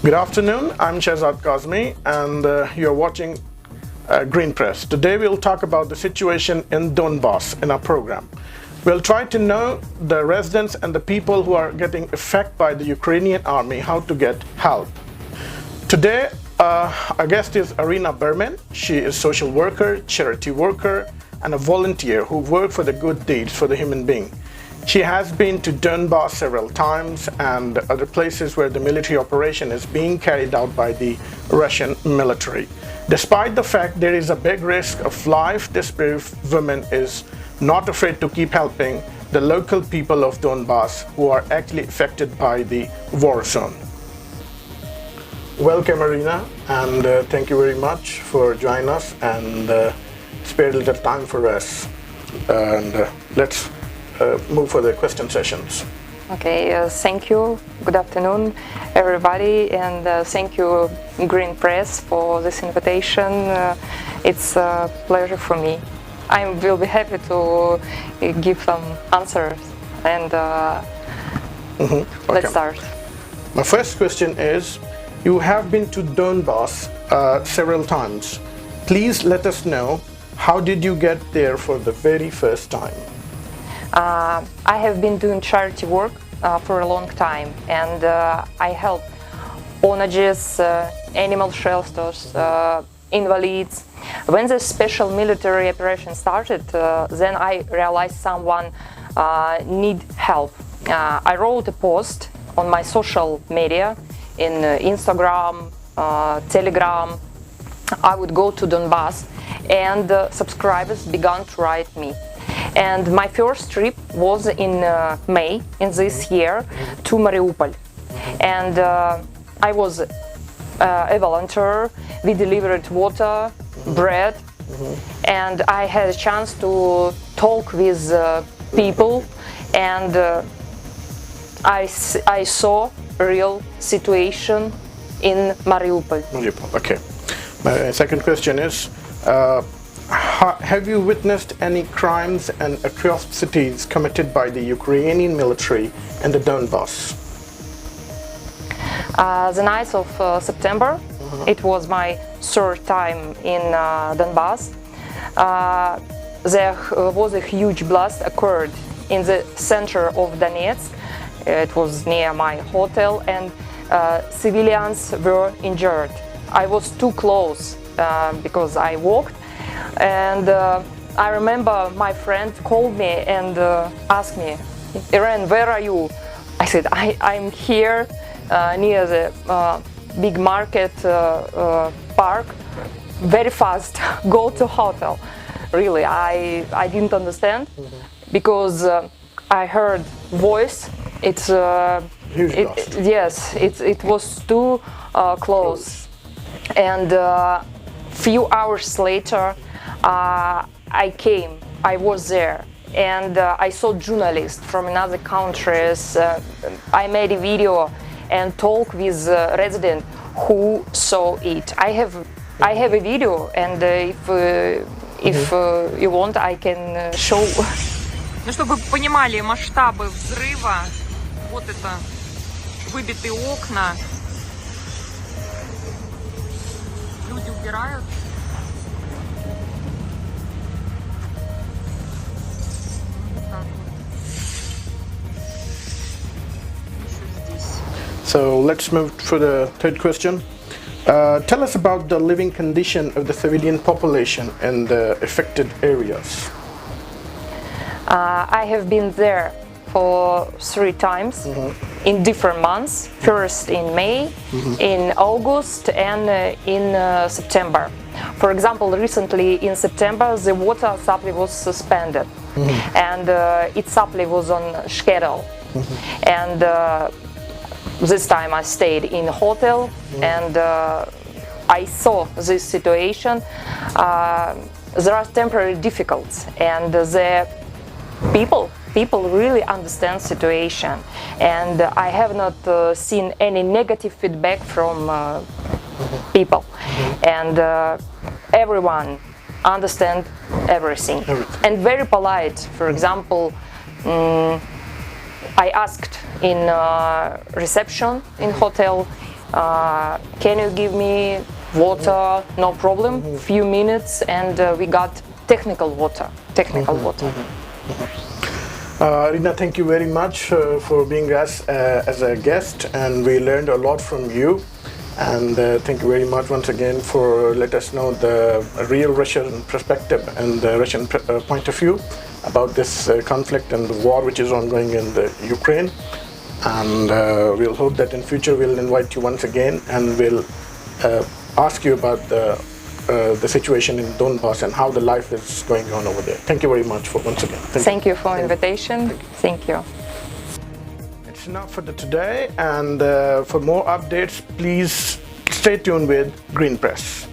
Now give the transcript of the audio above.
Good afternoon, I'm Shehzad Kazmi and you're watching Green Press. Today we'll talk about the situation in Donbass in our program. We'll try to know the residents and the people who are getting affected by the Ukrainian army, how to get help. Today our guest is Irina Berman. She is a social worker, charity worker and a volunteer who works for the good deeds for the human being. She has been to Donbass several times and other places where the military operation is being carried out by the Russian military. Despite the fact there is a big risk of life, this brave woman is not afraid to keep helping the local people of Donbass who are actually affected by the war zone. Welcome, Irina, and thank you very much for joining us and spare a little time for us. And let's move for the question sessions. Okay, thank you. Good afternoon, everybody, and thank you, Green Press, for this invitation. It's a pleasure for me. I will be happy to give some answers, and let's start. My first question is, you have been to Donbass several times. Please let us know, how did you get there for the very first time? I have been doing charity work for a long time, and I help orphanages, animal shelters, invalids. When the special military operation started, then I realized someone need help. I wrote a post on my social media, in Instagram, Telegram. I would go to Donbass, and subscribers began to write me. And my first trip was in May in this year to Mariupol. And I was a volunteer. We delivered water, bread, and I had a chance to talk with people, and I saw real situation in Mariupol. Mariupol, okay. My second question is, have you witnessed any crimes and atrocities committed by the Ukrainian military in the Donbass? The night of September, it was my third time in Donbass. There was a huge blast occurred in the center of Donetsk. It was near my hotel, and civilians were injured. I was too close because I walked. And I remember my friend called me and asked me, "Irene, where are you?" I said, I'm here near the big market park. Very fast, go to hotel. Really, I didn't understand because I heard voice. It's yes, it was too close. And few hours later, I was there, and I saw journalists from another countries. I made a video and talked with residents who saw it. I have a video, and if you want, I can show. Ну, чтобы вы понимали масштабы взрыва, вот это выбитые окна. Люди убирают. So let's move for the third question. Tell us about the living condition of the civilian population in the affected areas. I have been there for 3 times in different months. First in May, in August, and in September. For example, recently in September, the water supply was suspended, and its supply was on schedule. And this time I stayed in a hotel, and I saw this situation. There are temporary difficulties, and the people really understand situation, and I have not seen any negative feedback from people, and everyone understand everything. And very polite. For example, I asked in reception in hotel Can you give me water? No problem. Few minutes, and we got technical water. Irina, thank you very much for being us as a guest, and we learned a lot from you. And thank you very much once again for letting us know the real Russian perspective and the Russian point of view about this conflict and the war which is ongoing in the Ukraine. And we'll hope that in future we'll invite you once again, and we'll ask you about the situation in Donbass and how the life is going on over there. Thank you very much for once again. Thank you for invitation. Thank you. It's enough for today, and for more updates, please stay tuned with Green Press.